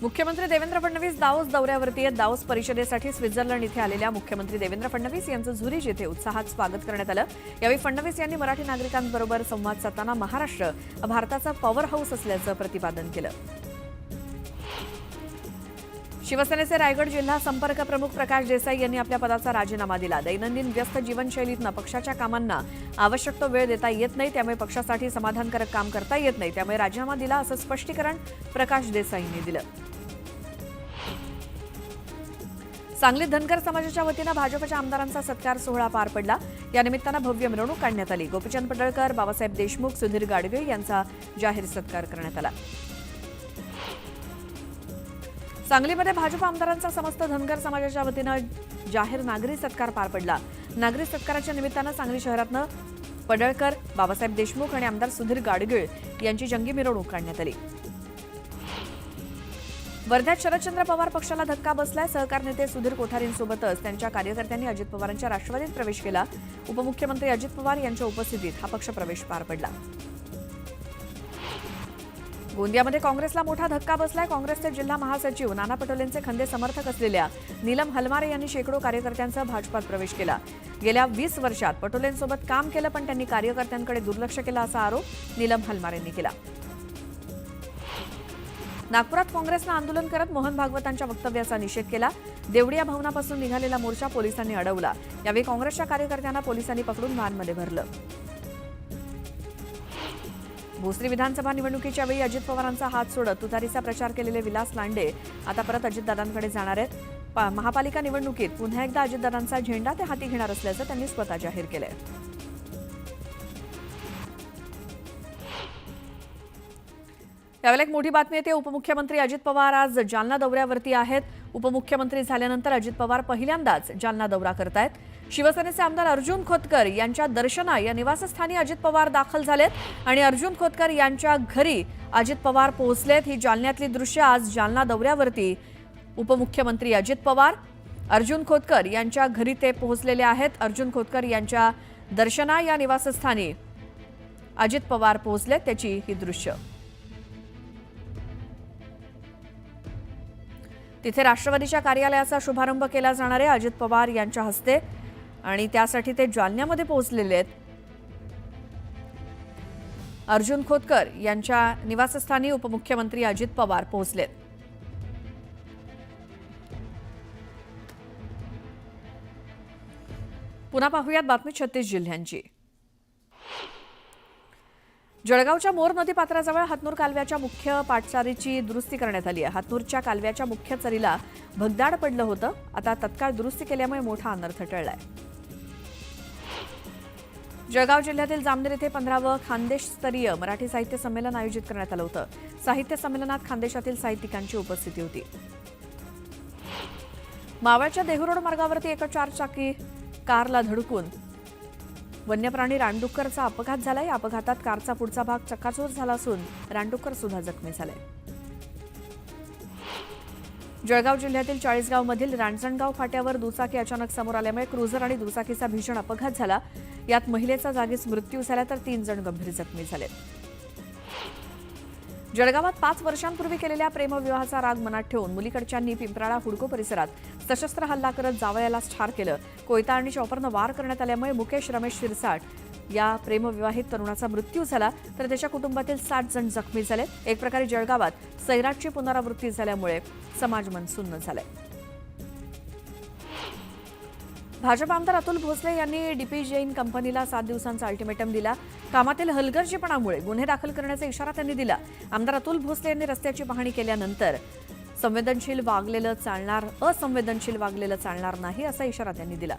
मुख्यमंत्री देवेंद्र फडणवीस दावोस दौऱ्यावरती आहेत। दावोस परिषदेसाठी स्वित्झर्लंड इथे आलेल्या मुख्यमंत्री देवेंद्र फडणवीस यांचं झुरिच येथे उत्साहात स्वागत करण्यात आलं। यावेळी फडणवीस यांनी मराठी नागरिकांबरोबर संवाद साधताना महाराष्ट्र भारताचा पॉवर हाऊस असल्याचं प्रतिपादन केलं। शिवसेनेचे रायगड जिल्हा संपर्क प्रमुख प्रकाश देसाई यांनी आपल्या पदाचा राजीनामा दिला। दैनंदिन व्यस्त जीवनशैलीतनं पक्षाच्या कामांना आवश्यक तो वेळ देता येत नाही, त्यामुळे पक्षासाठी समाधानकारक काम करता येत नाही, त्यामुळे राजीनामा दिला असं स्पष्टीकरण प्रकाश देसाईंनी दिलं। सांगलीत धनगर समाजाच्या वतीनं भाजपच्या आमदारांचा सत्कार सोहळा पार पडला। या निमित्तानं भव्य मिरवणूक काढण्यात आली। गोपीचंद पडळकर, बाबासाहेब देशमुख, सुधीर गाडगीळ यांचा जाहीर सत्कार करण्यात आला। सांगलीमध्ये भाजप आमदारांचा समस्त धनगर समाजाच्या वतीनं जाहीर नागरी सत्कार पार पडला। नागरी सत्काराच्या निमित्तानं सांगली शहरातनं पडळकर, बाबासाहेब देशमुख आणि आमदार सुधीर गाडगीळ यांची जंगी मिरवणूक काढण्यात आली। वर्ध्यात शरदचंद्र पवार पक्षाला धक्का बसलाय। सहकार नेते सुधीर कोठारींसोबतच त्यांच्या कार्यकर्त्यांनी अजित पवारांच्या राष्ट्रवादीत प्रवेश केला। उपमुख्यमंत्री अजित पवार यांच्या उपस्थितीत हा पक्ष प्रवेश पार पडला। गोंदियामध्ये काँग्रेसला मोठा धक्का बसलाय। काँग्रेसचे जिल्हा महासचिव नाना पटोलेंचे खंदे समर्थक असलेल्या नीलम हलमारे यांनी शेकडो कार्यकर्त्यांचा भाजपात प्रवेश केला। गेल्या 20 वर्षात पटोलेंसोबत काम केलं, पण त्यांनी कार्यकर्त्यांकडे दुर्लक्ष केलं असा आरोप नीलम हलमारेंनी केला। नागपुरात काँग्रेसनं आंदोलन करत मोहन भागवतांच्या वक्तव्याचा निषेध केला। देवडिया भवनापासून निघालेला मोर्चा पोलिसांनी अडवला। यावेळी काँग्रेसच्या कार्यकर्त्यांना पोलिसांनी पकडून व्हॅनमध्ये भरलं। भोसरी विधानसभा निवडणुकीच्या वेळी अजित पवारांचा हात सोडत तुतारीचा प्रचार केलेले विलास लांडे आता परत अजितदादांकडे जाणार आहेत। महापालिका निवडणुकीत पुन्हा एकदा अजितदादांचा झेंडा ते हाती घेणार असल्याचं त्यांनी स्वतः जाहीर केलंय। यावेळी एक मोठी बातमी येते। उपमुख्यमंत्री अजित पवार आज जालना दौऱ्यावरती आहेत। उपमुख्यमंत्री झाल्यानंतर अजित पवार पहिल्यांदाच जालना दौरा करतायत। शिवसेनेचे आमदार अर्जुन खोतकर यांच्या दर्शना या निवासस्थानी अजित पवार दाखल झालेत आणि अर्जुन खोतकर यांच्या घरी अजित पवार पोहोचलेत। ही जालन्यातली दृश्य। आज जालना दौऱ्यावरती उपमुख्यमंत्री अजित पवार अर्जुन खोतकर यांच्या घरी ते पोहोचलेले आहेत। अर्जुन खोतकर यांच्या दर्शना या निवासस्थानी अजित पवार पोहोचलेत, त्याची ही दृश्य। तिथे राष्ट्रवादीच्या कार्यालयाचा शुभारंभ केला जाणार आहे अजित पवार यांच्या हस्ते, आणि त्यासाठी ते जालन्यामध्ये पोहोचलेले आहेत। अर्जुन खोतकर यांच्या निवासस्थानी उपमुख्यमंत्री अजित पवार पोहोचलेत। पुन्हा पाहूयात बातमी 36 जिल्ह्यांची। जळगावच्या मोर नदीपात्राजवळ हातनूर कालव्याच्या मुख्य पाटचारीची दुरुस्ती करण्यात आली आहे। हातनूरच्या कालव्याच्या मुख्य चरीला भगदाड पडलं होतं, आता तत्काळ दुरुस्ती केल्यामुळे मोठा अनर्थ टळलाय। जळगाव जिल्ह्यातील जामनेर येथे 15वं खानदेशस्तरीय मराठी साहित्य संमेलन आयोजित करण्यात आलं होतं। साहित्य संमेलनात खानदेशातील साहित्यिकांची उपस्थिती होती। मावळच्या देहुरोड मार्गावरती एका 4 चाकी कारला धडकून वन्यप्राणी रानडुक्करचा अपघात झाला। या अपघातात कारचा पुढचा भाग चक्काचूर झाला असून रानडुक्कर सुद्धा जखमी झाले। जळगाव जिल्ह्यातील 40गावमधील रांजणगाव फाट्यावर दुचाकी अचानक समोर आल्यामुळे क्रुझर आणि दुचाकीचा भीषण अपघात झाला। यात महिलेचा जागीच मृत्यू झाला तर 3 जण गंभीर जखमी झाले। जळगावात 5 वर्षांपूर्वी केलेल्या प्रेमविवाहाचा राग मनात ठेवून मुलीकडच्यांनी पिंपराळा हुडको परिसरात सशस्त्र हल्ला करत जावयालाच ठार केलं। कोयता आणि चॉपरनं वार करण्यात आल्यामुळे मुकेश रमेश शिरसाट या प्रेमविवाहित तरुणाचा मृत्यू झाला तर त्याच्या कुटुंबातील 60 जण जखमी झाले। एक प्रकारे जळगावात सैराटची पुनरावृत्ती झाल्यामुळे समाजमन सुन्न झालंय। भाजप आमदार अतुल भोसले यांनी डीपी जैन कंपनीला 7 दिवसांचा अल्टिमेटम दिला। कामातील हलगर्जीपणामुळे गुन्हे दाखल करण्याचा इशारा त्यांनी दिला। आमदार अतुल भोसले यांनी रस्त्याची पाहणी केल्यानंतर असंवेदनशील वागलेलं चालणार नाही असा इशारा त्यांनी दिला।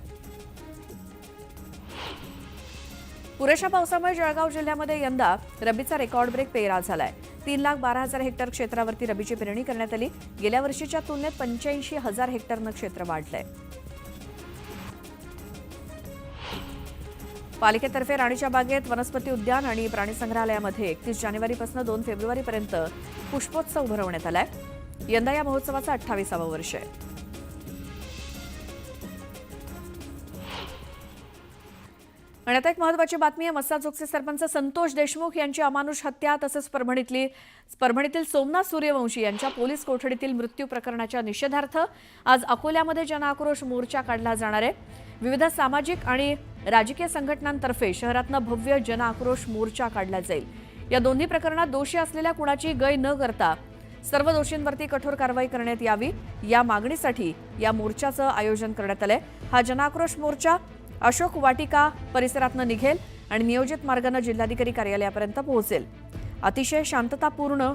पुरेशा पावसामुळे जळगाव जिल्ह्यामध्ये यंदा रबीचा रेकॉर्ड ब्रेक पेरा झालाय। 3,12,000 हेक्टर क्षेत्रावरती रबीची पेरणी करण्यात आली। गेल्या वर्षीच्या तुलनेत 85,000 हेक्टरनं क्षेत्र वाढलंय। पालिकेतर्फे राणीच्या बागेत वनस्पती उद्यान आणि प्राणी संग्रहालयामध्ये 31 जानेवारीपासून 2 फेब्रुवारीपर्यंत पुष्पोत्सव भरवण्यात आलाय। यंदा या महोत्सवाचं 28वं वर्ष आहे। आणि आता एक महत्त्वाची बातमी आहे. मस्साजोगचे सरपंच संतोष देशमुख यांची अमानुष हत्या तसंच परभणीतील सोमनाथ सूर्यवंशी यांच्या पोलीस कोठडीतील मृत्यू प्रकरणाच्या निषेधार्थ आज अकोल्यामध्ये जनआक्रोश मोर्चा काढला जाणार आहे. विविध सामाजिक आणि राजकीय संघटनांतर्फे शहरातनं भव्य जनआक्रोश मोर्चा काढला जाईल. या दोन्ही प्रकरणात दोषी असलेल्या कुणाची गय न करता सर्व दोषींवरती कठोर कारवाई करण्यात यावी या मागणीसाठी या मोर्चाचं आयोजन करण्यात आलंय. हा जनआक्रोश मोर्चा अशोक वाटिका परिसरातनं निघेल आणि नियोजित मार्गाने जिल्हाधिकारी कार्यालयापर्यंत पोहोचेल. अतिशय शांततापूर्ण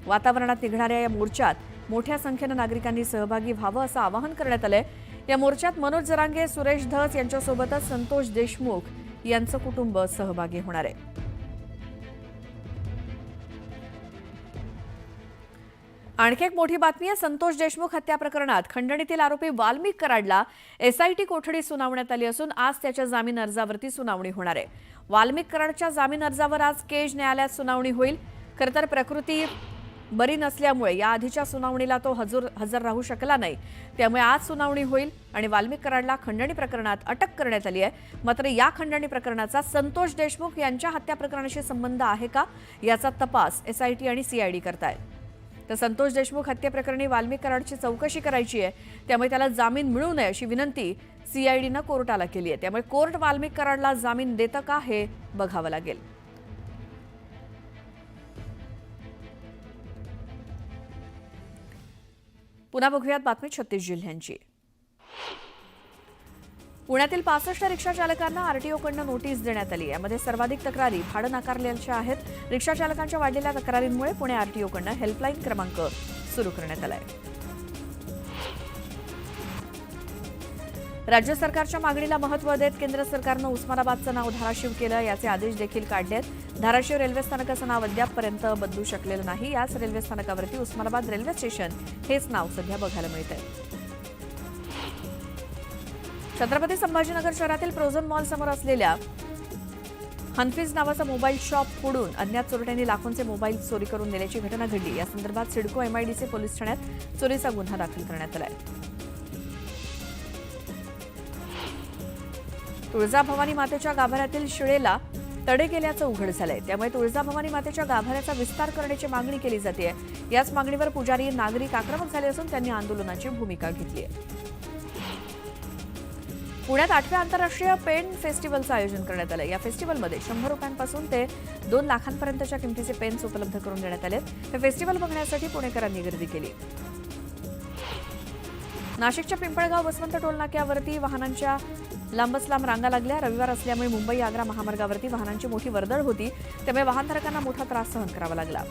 वातावरणात निघणाऱ्या या मोर्चात मोठ्या संख्येने नागरिकांनी सहभागी व्हावं असं आवाहन करण्यात आलंय. या मोर्चात मनोज जरांगे, सुरेश धस यांच्यासोबतच संतोष देशमुख यांचं कुटुंब सहभागी होणार आहे. आणखी एक मोठी बातमी आहे. संतोष देशमुख हत्या प्रकरणात खंडणीतील आरोपी वाल्मिक कराडला एसआयटी कोठडी सुनावण्यात आली असून आज त्याच्या जामीन अर्जावरती सुनावणी होणार आहे. वाल्मिक कराडच्या जामीन अर्जावर आज केज न्यायालयात सुनावणी होईल. खरं तर प्रकृती बरी नसल्यामुळे या आधीच्या सुनावणीला तो हजर राहू शकला नाही. त्यामुळे आज सुनावणी होईल आणि वाल्मिक कराडला खंडणी प्रकरणात अटक करण्यात आली आहे. मात्र या खंडणी प्रकरणाचा संतोष देशमुख यांच्या हत्या प्रकरणाशी संबंध आहे का याचा तपास एसआयटी आणि सीआयडी करतायत. तर संतोष देशमुख हत्येप्रकरणी वाल्मिक कराडची चौकशी करायची आहे. त्यामुळे त्याला जामीन मिळू नये अशी विनंती सीआयडीनं कोर्टाला केली आहे. त्यामुळे कोर्ट वाल्मिक कराडला जामीन देतं का हे बघावं लागेल. पुन्हा बघूयात बातमी 36 जिल्ह्यांची. पुण्यातील 65 रिक्षा चालकांना आरटीओकडून नोटीस देण्यात आली. यामध्ये सर्वाधिक तक्रारी भाडं नाकारल्याच्या आहेत. रिक्षा चालकांच्या वाढलेल्या तक्रारींमुळे पुणे आरटीओकडून हेल्पलाईन क्रमांक सुरू करण्यात आलाय. राज्य सरकारच्या मागणीला महत्त्व देत केंद्र सरकारनं उस्मानाबादचं नाव धाराशिव केलं. याचे आदेश देखील काढलेत. धाराशिव रेल्वे स्थानकाचं नाव अद्यापपर्यंत बदलू शकलेलं नाही. याच रेल्वे स्थानकावरती उस्मानाबाद रेल्वे स्टेशन हेच नाव सध्या बघायला मिळतंय. छत्रपती संभाजीनगर शहरातील प्रोझन मॉल समोर असलेल्या हनफिज नावाचा मोबाईल शॉप फोडून अज्ञात चोरट्यांनी लाखोंचे मोबाईल चोरी करून नेल्याची घटना घडली. या संदर्भात सिडको एमआयडीसी पोलीस ठाण्यात चोरीचा गुन्हा दाखल करण्यात आलाय. तुळजाभवानी मातेच्या गाभाऱ्यातील शिळेला तडे गेल्याचं उघड झालंय. त्यामुळे तुळजाभवानी मातेच्या गाभाऱ्याचा विस्तार करण्याची मागणी केली जाते. याच मागणीवर पुजारी नागरिक आक्रमक झाले असून त्यांनी आंदोलनाची भूमिका घेतली आहे. पुण्यात 8व्या आंतरराष्ट्रीय पेन फेस्टिवलचं आयोजन करण्यात आलं. या फेस्टिवलमध्ये 100 रुपयांपासून ते 2 लाखांपर्यंतच्या किमतीचे पेन्स उपलब्ध करून देण्यात आले. हे फेस्टिवल बघण्यासाठी पुणेकरांनी गर्दी केली. नाशिकच्या पिंपळगाव वसंत टोलनाक्यावरती वाहनांच्या लांबच लांब रांगा लागल्या. रविवार असल्यामुळे मुंबई आग्रा महामार्गावरती वाहनांची मोठी वर्दळ होती. त्यामुळे वाहनधारकांना मोठा त्रास सहन करावा लागला.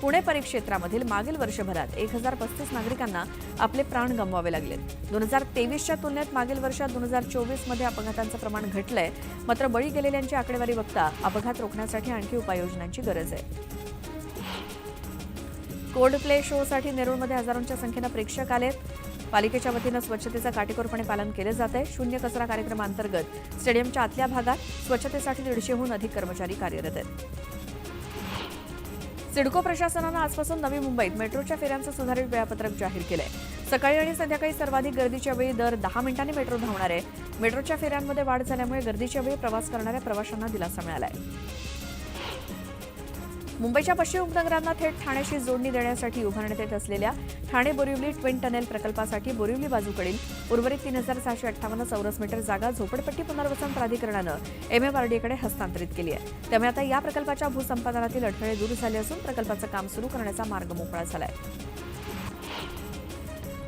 पुणे परिक्षेत्रामधील मागील वर्षभरात 1035 नागरिकांना आपले प्राण गमवावे लागले. 2023च्या तुलनेत मागील वर्षात 2024 मध्ये अपघातांचं प्रमाण घटलंय. मात्र बळी गेलेल्यांची आकडेवारी बघता अपघात रोखण्यासाठी आणखी उपाययोजनांची गरज आहे. कोल्ड प्ले शोसाठी नेरूळमध्ये हजारोंच्या संख्येनं प्रेक्षक आलेत. पालिकेच्या वतीनं स्वच्छतेचं काटेकोरपणे पालन केलं जात आहे. शून्य कचरा कार्यक्रमांतर्गत स्टेडियमच्या आतल्या भागात स्वच्छतेसाठी 150हून अधिक कर्मचारी कार्यरत आहेत. सिडको प्रशासनानं आजपासून नवी मुंबईत मेट्रोच्या फेऱ्यांचं सुधारित वेळापत्रक जाहीर केलंय. सकाळी आणि संध्याकाळी सर्वाधिक गर्दीच्या वेळी दर 10 मिनिटांनी मेट्रो धावणार आहे. मेट्रोच्या फेऱ्यांमध्ये वाढ झाल्यामुळे गर्दीच्या वेळी प्रवास करणाऱ्या प्रवाशांना दिलासा मिळालाय. मुंबईच्या पश्चिम उपनगरांना थेट ठाण्याशी जोडणी देण्यासाठी उभारण्यात येत असलेल्या ठाणे बोरिवली ट्विन टनेल प्रकल्पासाठी बोरिवली बाजूकडील उर्वरित 3658 चौरस मीटर जागा झोपडपट्टी पुनर्वसन प्राधिकरणानं एमएमआरडीएकडे हस्तांतरित केली आहे. त्यामुळे आता या प्रकल्पाच्या भूसंपादनातील अडथळे दूर झाले असून प्रकल्पाचं काम सुरू करण्याचा मार्ग मोकळा झालाय.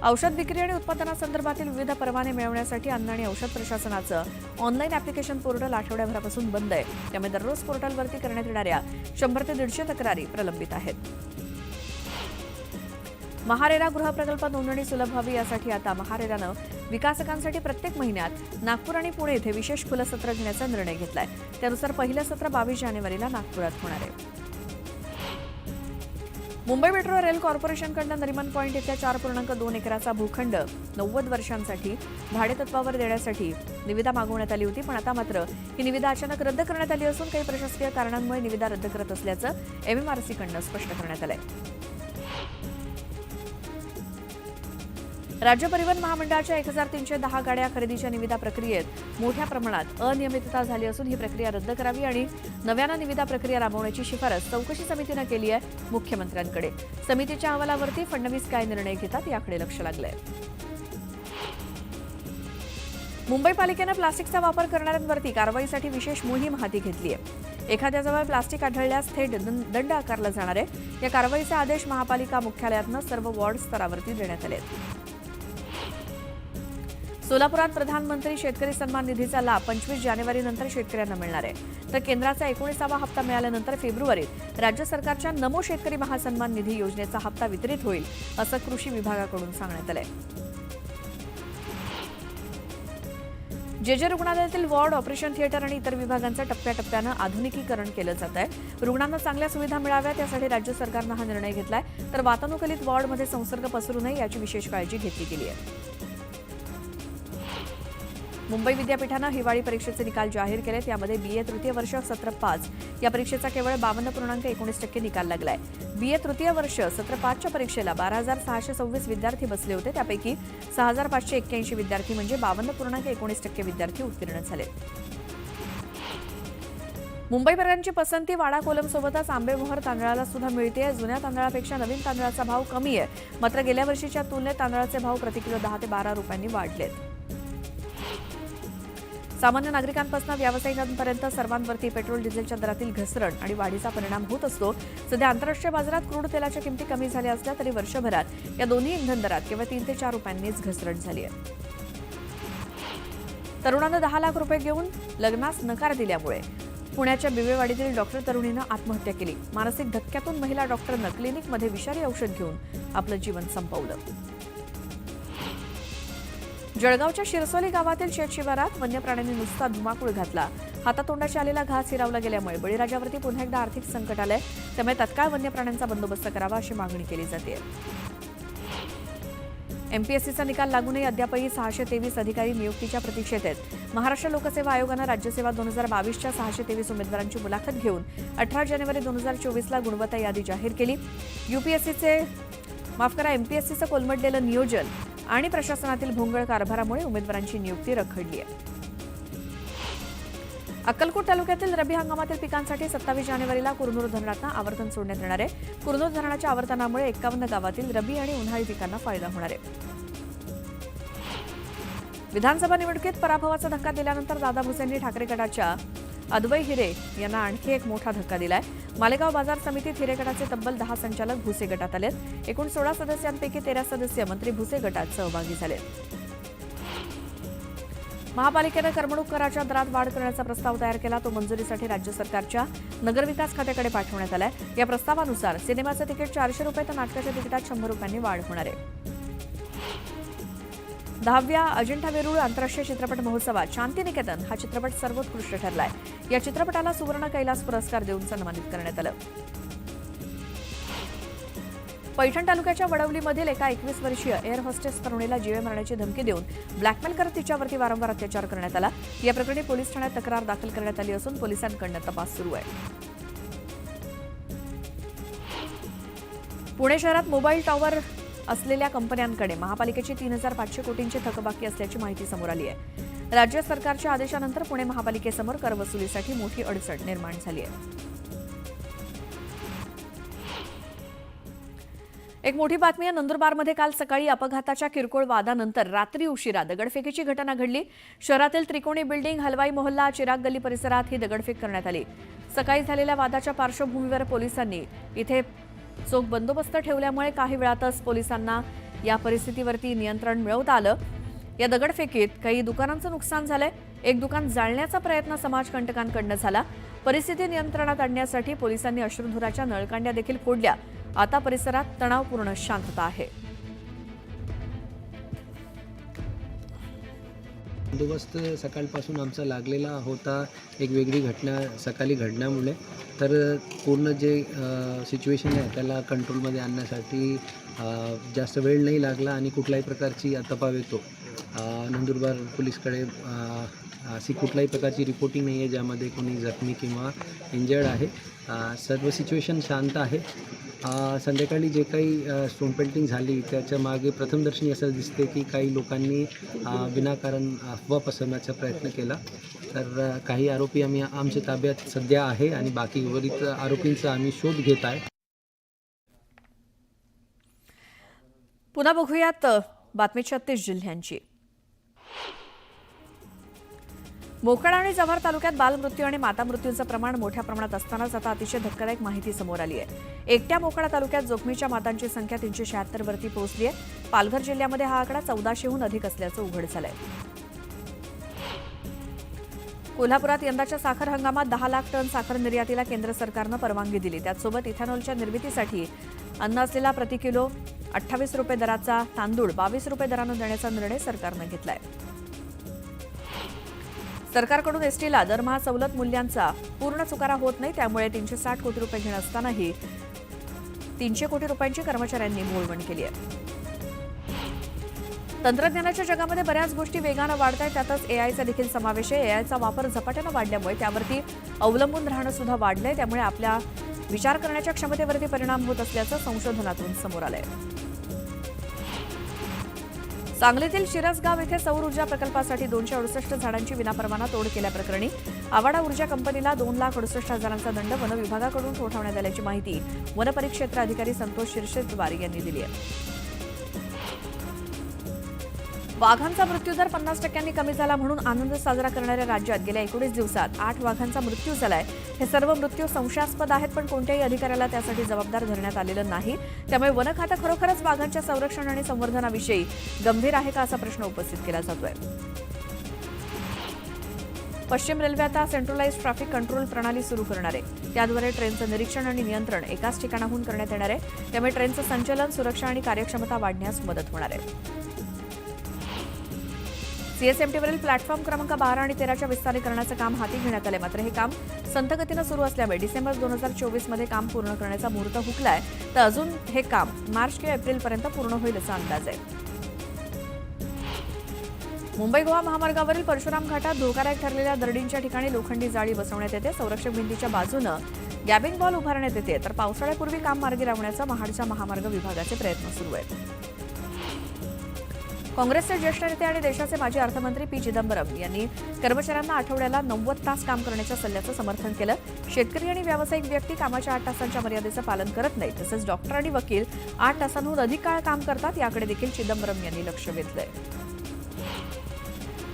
औषध विक्री आणि उत्पादनासंदर्भातील विविध परवाने मिळवण्यासाठी अन्न आणि औषध प्रशासनाचं ऑनलाईन ॲप्लिकेशन पोर्टल आठवड्याभरापासून बंद आहे. त्यामुळे दररोज पोर्टलवरती करण्यात येणाऱ्या 100 ते 150 तक्रारी प्रलंबित आहेत. महारेरा गृहप्रकल्प नोंदणी सुलभ व्हावी यासाठी आता महारेरानं विकासकांसाठी प्रत्येक महिन्यात नागपूर आणि पुणे येथे विशेष खुलं सत्र घेण्याचा निर्णय घेतलाय. त्यानुसार पहिलं सत्र 22 जानेवारीला नागपुरात होणार आहे. मुंबई मेट्रो रेल कॉर्पोरेशनकडून नरिमन पॉइंट इथल्या 4.2 एकराचा भूखंड 90 वर्षांसाठी भाडेतत्वावर देण्यासाठी निविदा मागवण्यात आली होती. पण आता मात्र ही निविदा अचानक रद्द करण्यात आली असून काही प्रशासकीय कारणांमुळे निविदा रद्द करत असल्याचं एमएमआरसीकडून स्पष्ट करण्यात आलंय. राज्य परिवहन महामंडळाच्या 1310 गाड्या खरेदीच्या निविदा प्रक्रियेत मोठ्या प्रमाणात अनियमितता झाली असून ही प्रक्रिया रद्द करावी आणि नव्यानं निविदा प्रक्रिया राबवण्याची शिफारस चौकशी समितीनं केली आहे मुख्यमंत्र्यांकडे. समितीच्या अहवालावरती फडणवीस काय निर्णय घेतात याकडे लक्ष लागलंय. मुंबई पालिकेनं प्लास्टिकचा वापर करणाऱ्यांवरती कारवाईसाठी विशेष मोहीम हाती घेतली आहे. एखाद्याजवळ प्लास्टिक आढळल्यास थेट दंड आकारला जाणार आहे. या कारवाईचे आदेश महापालिका मुख्यालयातनं सर्व वॉर्ड स्तरावरती देण्यात आले. सोलापुरात प्रधानमंत्री शेतकरी सन्मान निधीचा लाभ 25 जानेवारीनंतर शेतकऱ्यांना मिळणार आहे. तर केंद्राचा 19वा हप्ता मिळाल्यानंतर फेब्रुवारीत राज्य सरकारच्या नमो शेतकरी महासन्मान निधी योजनेचा हप्ता वितरित होईल असं कृषी विभागाकडून सांगण्यात आलंय. जे रुग्णालयातील वॉर्ड, ऑपरेशन थिएटर आणि इतर विभागांचं टप्प्याटप्प्यानं आधुनिकीकरण केलं जात आहे. रुग्णांना चांगल्या सुविधा मिळाव्यात यासाठी राज्य सरकारनं हा निर्णय घेतलाय. तर वातानुकूलित वॉर्डमध्ये संसर्ग पसरू नये याची विशेष काळजी घेतली गेली आहे. मुंबई विद्यापीठानं हिवाळी परीक्षेचे निकाल जाहीर केलेत. यामध्ये बीए तृतीय वर्ष सत्र 5 या परीक्षेचा केवळ 52.19% निकाल लागलाय. बीए तृतीय वर्ष सत्र 5च्या परीक्षेला 12,626 विद्यार्थी बसले होते. त्यापैकी 6,581 विद्यार्थी म्हणजे 52.19% विद्यार्थी उत्तीर्ण झाले. मुंबईकरांची पसंती वाडा कोलमसोबतच आंबेमोहर तांदळाला सुद्धा मिळते. जुन्या तांदळापेक्षा नवीन तांदळाचा भाव कमी आहे. मात्र गेल्या वर्षीच्या तुलनेत तांदळाचे भाव प्रति किलो 10 ते 12 रुपयांनी वाढलेत. सामान्य नागरिकांपासून व्यावसायिकांपर्यंत सर्वांवरती पेट्रोल डिझेलच्या दरातील घसरण आणि वाढीचा परिणाम होत असतो. सध्या आंतरराष्ट्रीय बाजारात क्रूड तेलाच्या किमती कमी झाल्या असल्या तरी वर्षभरात या दोन्ही इंधन दरात केवळ 3 ते 4 रुपयांनीच घसरण झाली आहे. तरुणानं 10 लाख रुपये घेऊन लग्नास नकार दिल्यामुळे पुण्याच्या बिबेवाडीतील डॉक्टर तरुणीनं आत्महत्या केली. मानसिक धक्क्यातून महिला डॉक्टरनं क्लिनिकमध्ये विषारी औषध घेऊन आपलं जीवन संपवलं. जळगावच्या शिरसोली गावातील शेतशिवारात वन्य प्राण्यांनी नुसता धुमाकूळ घातला. हातातोंडाशी आलेला घास हिरावला गेल्यामुळे बळीराजावरती पुन्हा एकदा आर्थिक संकट आलंय. त्यामुळे तत्काळ वन्य प्राण्यांचा बंदोबस्त करावा अशी मागणी केली जाते. एमपीएससीचा निकाल लागूनही अद्यापही 623 अधिकारी नियुक्तीच्या प्रतीक्षेत आहेत. महाराष्ट्र लोकसेवा आयोगानं राज्यसेवा 2022च्या 623 उमेदवारांची मुलाखत घेऊन 18 जानेवारी 2024ला गुणवत्ता यादी जाहीर केली. एमपीएससीचं कोलमडलेलं नियोजन आणि प्रशासनातील भोंगळ कारभारामुळे उमेदवारांची नियुक्ती रखडली आहे. अक्कलकोट तालुक्यातील रब्बी हंगामातील पिकांसाठी 27 जानेवारीला कुरनूर धरणातून आवर्तन सोडण्यात येणार आहे. कुरनूर धरणाच्या आवर्तनामुळे 51 गावातील रब्बी आणि उन्हाळी पिकांना फायदा होणार आहे. विधानसभा निवडणुकीत पराभवाचा धक्का दिल्यानंतर दादा भुसेंनी ठाकरे गटाच्या अद्वै हिरे यांना आणखी एक मोठा धक्का दिलाय. मालेगाव बाजार समितीत हिरे गटाचे तब्बल 10 संचालक भुसे गटात आलेत. एकूण 16 सदस्यांपैकी 13 सदस्य मंत्री भुसे गटात सहभागी झालेत. महापालिकेनं करमणूक कराच्या दरात वाढ करण्याचा प्रस्ताव तयार केला. तो मंजुरीसाठी राज्य सरकारच्या नगरविकास खात्याकडे पाठवण्यात आलाय. या प्रस्तावानुसार सिनेमाचं तिकीट 400 रुपये तर नाटकाच्या तिकिटात 100 रुपयांनी वाढ होणार आहे. 10व्या अजिंठा वेरूळ आंतरराष्ट्रीय चित्रपट महोत्सवात शांतिनिकेतन हा चित्रपट सर्वोत्कृष्ट ठरलाय. या चित्रपटाला सुवर्ण कैलास पुरस्कार देऊन सन्मानित करण्यात आलं. पैठण तालुक्याच्या वडवलीमधील एका 21 वर्षीय एअर होस्टेस तरुणीला जीवे मारण्याची धमकी देऊन ब्लॅकमेल करत तिच्यावरती वारंवार अत्याचार करण्यात आला. या प्रकरणी पोलीस ठाण्यात तक्रार दाखल करण्यात आली असून पोलिसांकडून तपास सुरू आहे. पुणे शहरात मोबाईल टॉवर असलेल्या कंपन्यांकडे महापालिकेची 3,500 कोटींची थकबाकी असल्याची माहिती समोर आली आहे. राज्य सरकारच्या आदेशानंतर पुणे महापालिकेसमोर करवसुलीसाठी मोठी अडचण निर्माण झाली आहे. एक मोठी बातमी आहे. नंदुरबारमध्ये काल सकाळी अपघाताच्या किरकोळ वादानंतर रात्री उशिरा दगडफेकीची घटना घडली. शहरातील त्रिकोणी बिल्डिंग, हलवाई मोहल्ला, चिराग गल्ली परिसरात ही दगडफेक करण्यात आली. सकाळी झालेल्या वादाच्या पार्श्वभूमीवर पोलिसांनी इथे चोख बंदोबस्त ठेवल्यामुळे काही वेळातच पोलिसांना या परिस्थितीवरती नियंत्रण मिळवता आलं. या दगडफेकीत काही दुकानांचं नुकसान झालंय. एक दुकान जाळण्याचा प्रयत्न समाजकंटकांकडून झाला. परिस्थिती नियंत्रणात आणण्यासाठी पोलिसांनी अश्रुधुराच्या नळकांड्या देखील फोडल्या. आता परिसरात तणावपूर्ण शांतता आहे. बंदोबस्त सकाळपासून आमचा लागलेला होता. एक वेगळी घटना सकाळी घडल्यामुळे तर पूर्ण जे सिच्युएशन आहे त्याला कंट्रोलमध्ये आणण्यासाठी जास्त वेळ नाही लागला आणि कुठल्याही प्रकारची तपावेतो नंदुरबार पोलीसकडे अशी कुठल्याही प्रकारची रिपोर्टिंग नाही आहे ज्यामध्ये कोणी जखमी किंवा इंजर्ड आहे. सर्व सिच्युएशन शांत आहे संध्याकाळी जे काही स्टोन पेल्टिंग झाली त्याच्या मागे प्रथमदर्शनी असं दिसते की काही लोकांनी विनाकारण अफवा पसरवण्याचा प्रयत्न केला. तर काही आरोपी आमच्या ताब्यात सध्या आहे आणि बाकी उर्वरित आरोपींचा आम्ही शोध घेत आहे. पुन्हा बघूयात बातमी 36 जिल्ह्यांची. मोखाडा आणि जव्हार तालुक्यात बालमृत्यू आणि माता मृत्यूंचं प्रमाण मोठ्या प्रमाणात असतानाच आता अतिशय धक्कादायक माहिती समोर आली आहे. एकट्या मोखाडा तालुक्यात जोखमीच्या मातांची संख्या 376 वरती पोहोचली आहे. पालघर जिल्ह्यामध्ये हा आकडा 1400हून अधिक असल्याचं उघड झालंय. कोल्हापुरात यंदाच्या साखर हंगामात 10 लाख टन साखर निर्यातीला केंद्र सरकारनं परवानगी दिली. त्याचसोबत इथेनॉलच्या निर्मितीसाठी अन्न असलेला प्रति किलो 28 रुपये दराचा तांदूळ 22 रुपये दरानं देण्याचा निर्णय सरकारनं घेतलाय. सरकारकडून एसटीला दरमहा सवलत मूल्यांचा पूर्ण चुकारा होत नाही. त्यामुळे 360 कोटी रुपये घेणं असतानाही 300 कोटी रुपयांची कर्मचाऱ्यांनी बोलवण केली आहे. तंत्रज्ञानाच्या जगामध्ये बऱ्याच गोष्टी वेगानं वाढत आहेत. त्यातच एआयचा देखील समावेश आहे. एआयचा वापर झपाट्यानं वाढल्यामुळे त्यावरती अवलंबून राहणं सुद्धा वाढलंय. त्यामुळे आपल्या विचार करण्याच्या क्षमतेवरती परिणाम होत असल्याचं संशोधनातून समोर आलंय. सांगलीतील शिरसगाव येथे सौर ऊर्जा प्रकल्पासाठी 268 झाडांची विनापरवाना तोड केल्याप्रकरणी आवाडा ऊर्जा कंपनीला 2,68,000चा दंड वन विभागाकडून ठोठावण्यात आल्याची माहिती वनपरिक्षेत्र अधिकारी संतोष शिरशेजवार यांनी दिली आहे. वाघांचा मृत्यूदर 50% कमी झाला म्हणून आनंद साजरा करणाऱ्या राज्यात गेल्या 19 दिवसात 8 वाघांचा मृत्यू झालाय. हे सर्व मृत्यू संशयास्पद आहेत, पण कोणत्याही अधिकाऱ्याला त्यासाठी जबाबदार धरण्यात आलेलं नाही. त्यामुळे वन खातं खरोखरच वाघांच्या संरक्षण आणि संवर्धनाविषयी गंभीर आहे का असा प्रश्न उपस्थित केला जातोय. पश्चिम रेल्वे आता सेंट्रलाइज्ड ट्रॅफिक कंट्रोल प्रणाली सुरू करणार आहे. त्याद्वारे ट्रेनचं निरीक्षण आणि नियंत्रण एकाच ठिकाणाहून करण्यात येणार आहे. त्यामुळे ट्रेनचं संचलन, सुरक्षा आणि कार्यक्षमता वाढण्यास मदत होणार आहे. सीएसएमटीवरील प्लॅटफॉर्म क्रमांक 12 आणि 13च्या विस्तारीकरणाचं काम हाती घेण्यात आले. मात्र हे काम संथ गतीनं सुरू असल्यामुळे डिसेंबर 2024 मध्ये काम पूर्ण करण्याचा मुहूर्त हुकलाय. तर अजून हे काम मार्च किंवा एप्रिलपर्यंत पूर्ण होईल असा अंदाज आहे. मुंबई गोवा महामार्गावरील परशुराम घाटात धोकादायक ठरलेल्या दरडींच्या ठिकाणी लोखंडी जाळी बसवण्यात येते. संरक्षक भिंतीच्या बाजूनं गॅबिंग वॉल उभारण्यात येते. तर पावसाळ्यापूर्वी काम मार्गी लावण्याचा महाडच्या महामार्ग विभागाचे प्रयत्न सुरू आहेत. काँग्रेसचे ज्येष्ठ नेते आणि देशाचे माजी अर्थमंत्री पी चिदंबरम यांनी कर्मचाऱ्यांना आठवड्याला 90 तास काम करण्याच्या सल्ल्याचं समर्थन केलं. शेतकरी आणि व्यावसायिक व्यक्ती कामाच्या 8 तासांच्या मर्यादेचं पालन करत नाहीत. तसंच डॉक्टर आणि वकील 8 तासांहून अधिक काळ काम करतात. याकडे देखील चिदंबरम यांनी लक्ष वेधलंय.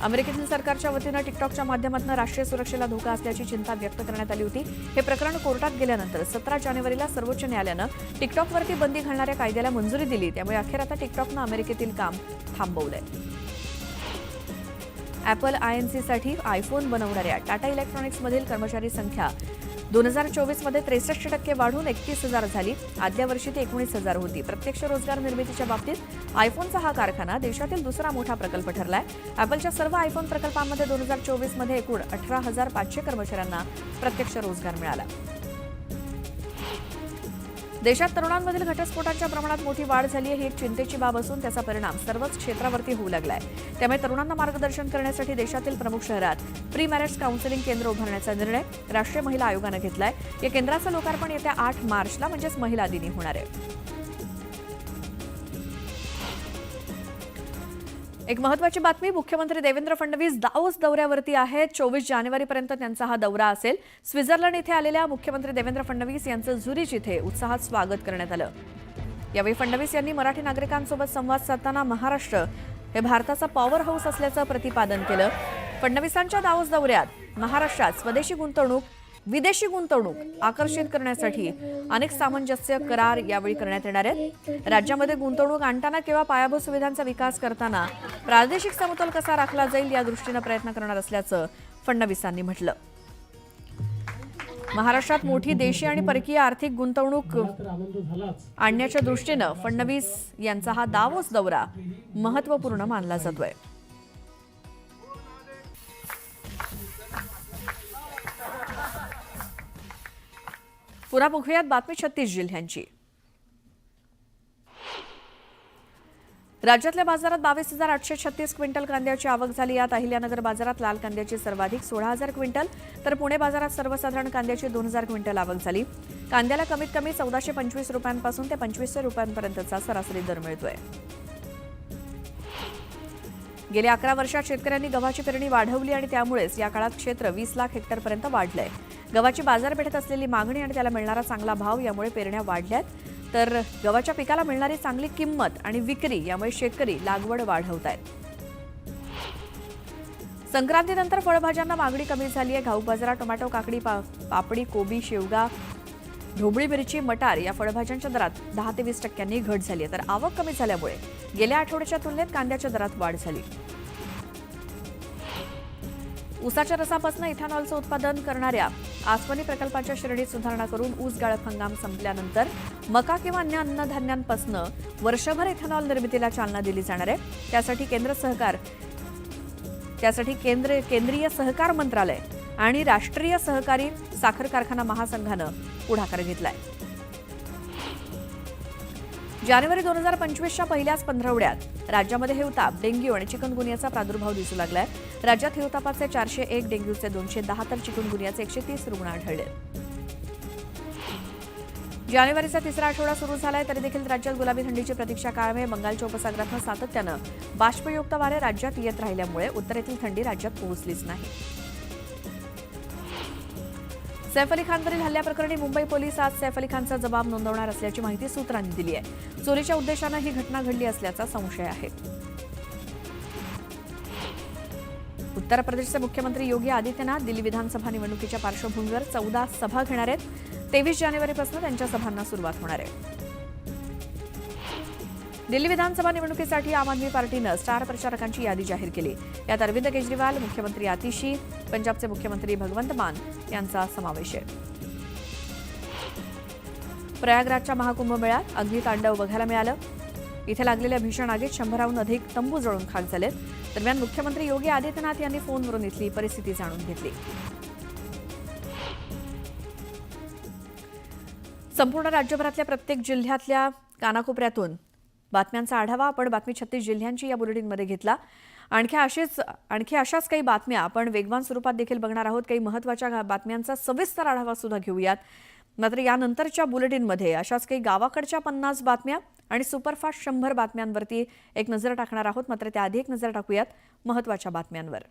अमेरिकेतील सरकारच्या वतीनं टिकटॉकच्या माध्यमातून राष्ट्रीय सुरक्षेला धोका असल्याची चिंता व्यक्त करण्यात आली होती. हे प्रकरण कोर्टात गेल्यानंतर 17 जानेवारीला सर्वोच्च न्यायालयानं टिकटॉकवरती बंदी घालणाऱ्या कायद्याला मंजुरी दिली. त्यामुळे अखेर आता टिकटॉकनं अमेरिकेतील काम थांबवलंय. ॲपल आयएनसीसाठी आयफोन बनवणाऱ्या टाटा इलेक्ट्रॉनिक्समधील कर्मचारी संख्या 2024 मध्ये 63% वाढून 31,000 झाली. आदल्या वर्षी ती 19,000 होती. प्रत्यक्ष रोजगार निर्मितीच्या बाबतीत आयफोनचा हा कारखाना देशातील दुसरा मोठा प्रकल्प ठरलाय. ॲपलच्या सर्व आयफोन प्रकल्पांमध्ये 2024 मध्ये एकूण 18,500 कर्मचाऱ्यांना प्रत्यक्ष रोजगार मिळाला. देशात तरुणांमधील घटस्फोटांच्या प्रमाणात मोठी वाढ झाली आहे. ही एक चिंतेची बाब असून त्याचा परिणाम सर्वच क्षेत्रावरती होऊ लागलाय. त्यामुळे तरुणांना मार्गदर्शन करण्यासाठी देशातील प्रमुख शहरात प्री मॅरेज काउन्सिलिंग केंद्र उभारण्याचा निर्णय राष्ट्रीय महिला आयोगानं घेतलाय. या केंद्राचं लोकार्पण येत्या 8 मार्चला म्हणजेच महिला दिनी होणार आहे. एक महत्त्वाची बातमी, मुख्यमंत्री देवेंद्र फडणवीस दावोस दौऱ्यावरती आहेत. 24 जानेवारीपर्यंत त्यांचा हा दौरा असेल. स्वित्झर्लंड इथे आलेल्या मुख्यमंत्री देवेंद्र फडणवीस यांचं झुरिच इथे उत्साहात स्वागत करण्यात आलं. यावेळी फडणवीस यांनी मराठी नागरिकांसोबत संवाद साधताना महाराष्ट्र हे भारताचा पॉवर हाऊस असल्याचं प्रतिपादन केलं. फडणवीसांच्या दावोस दौऱ्यात महाराष्ट्रात स्वदेशी गुंतवणूक, विदेशी गुंतवणूक आकर्षित करण्यासाठी अनेक सामंजस्य करार यावेळी करण्यात येणार आहेत. राज्यामध्ये गुंतवणूक आणताना किंवा पायाभूत सुविधांचा विकास करताना प्रादेशिक समतोल कसा राखला जाईल या दृष्टीनं प्रयत्न करणार असल्याचं फडणवीसांनी म्हटलं. महाराष्ट्रात मोठी देशी आणि परकीय आर्थिक गुंतवणूक आणण्याच्या दृष्टीनं फडणवीस यांचा हा दावोस दौरा महत्त्वपूर्ण मानला जातोय. पुन्हा बघूयात बातमी 36 जिल्ह्यांची. राज्यातल्या बाजारात 22,836 क्विंटल कांद्याची आवक झाली. यात अहिल्यानगर बाजारात लाल कांद्याची सर्वाधिक 16,000 क्विंटल तर पुणे बाजारात सर्वसाधारण कांद्याची 2,000 क्विंटल आवक झाली. कांद्याला कमीत कमी 1425 रुपयांपासून ते 2500 रुपयांपर्यंतचा सरासरी दर मिळतोय. गेल्या 11 वर्षात शेतकऱ्यांनी गव्हाची पेरणी वाढवली आणि त्यामुळेच या काळात क्षेत्र 20 लाख हेक्टरपर्यंत वाढलंय. गव्हाची बाजारपेठेत असलेली मागणी आणि त्याला मिळणारा चांगला भाव यामुळे पेरण्या वाढल्यात. तर गव्हाच्या पिकाला मिळणारी चांगली किंमत आणि विक्री यामुळे शेतकरी लागवड वाढवत आहेत. संक्रांतीनंतर फळभाज्यांना मागणी कमी झाली आहे. घाऊक बाजारात टोमॅटो, काकडी, पापडी, कोबी, शेवगा, ढोबळी मिरची, मटार या फळभाज्यांच्या दरात 10 ते 20% घट झाली आहे. तर आवक कमी झाल्यामुळे गेल्या आठवड्याच्या तुलनेत कांद्याच्या दरात वाढ झाली. ऊसाच्या रसापासून इथेनॉलचं उत्पादन करणाऱ्या आसवनी प्रकल्पाच्या श्रेणीत सुधारणा करून ऊस गाळप हंगाम संपल्यानंतर मका किंवा अन्य अन्नधान्यांपासून वर्षभर इथेनॉल निर्मितीला चालना दिली जाणार आहे. त्यासाठी केंद्रीय सहकार मंत्रालय आणि राष्ट्रीय सहकारी साखर कारखाना महासंघानं पुढाकार घेतलाय. जानेवारी 2025च्या पहिल्याच पंधरवड्यात राज्यामध्ये हिवताप, डेंग्यू आणि चिकनगुनियाचा प्रादुर्भाव दिसू लागलाय. राज्यात हिवतापाचे 401, डेंग्यूचे 210 तर चिकनगुनियाचे 130 रुग्ण आढळले. जानेवारीचा तिसरा आठवडा सुरू झालाय तरी देखील राज्यात गुलाबी थंडीची प्रतीक्षा कायम आहे. बंगालच्या उपसागरातनं सातत्यानं बाष्पयुक्त वारे राज्यात येत राहिल्यामुळे उत्तरेतील थंडी राज्यात पोहोचलीच नाही. सैफ अली खानवरील हल्ल्याप्रकरणी मुंबई पोलीस आज सैफ अली खानचा जबाब नोंदवणार असल्याची माहिती सूत्रांनी दिली आहे. चोरीच्या उद्देशानं ही घटना घडली असल्याचा संशय आहे. उत्तर प्रदेशचे मुख्यमंत्री योगी आदित्यनाथ दिल्ली विधानसभा निवडणुकीच्या पार्श्वभूमीवर 14 सभा घेणार आहेत. 23 जानेवारीपासून त्यांच्या सभांना सुरुवात होणार आहे. दिल्ली विधानसभा निवडणुकीसाठी आम आदमी पार्टीनं स्टार प्रचारकांची यादी जाहीर केली. यात अरविंद केजरीवाल, मुख्यमंत्री आतिशी, पंजाबचे मुख्यमंत्री भगवंत मान यांचा समावेश आहे. प्रयागराजच्या महाकुंभमेळ्यात अग्नितांडव बघायला मिळालं. इथे लागलेल्या भीषण आगीत 100हून अधिक तंबू जळून खाक झालेत. दरम्यान मुख्यमंत्री योगी आदित्यनाथ यांनी फोनवरून इथली परिस्थिती जाणून घेतली. संपूर्ण राज्यभरातल्या प्रत्येक जिल्ह्यातल्या कानाकोपऱ्यातून बातम्यांचा आढावा आपण बातमी 36 जिल्ह्यांची या बुलेटिनमध्ये घेतला. आणखी अशाच काही बातम्या आपण वेगवान स्वरूपात देखील बघणार आहोत. काही महत्त्वाच्या बातम्यांचा सविस्तर आढावा सुद्धा घेऊयात. मात्र यानंतरच्या बुलेटिनमध्ये अशाच काही गावाकडच्या 50 बातम्या आणि सुपरफास्ट 100 बातम्यांवरती एक नजर टाकणार आहोत. मात्र त्याआधी एक नजर टाकूयात महत्त्वाच्या बातम्यांवर.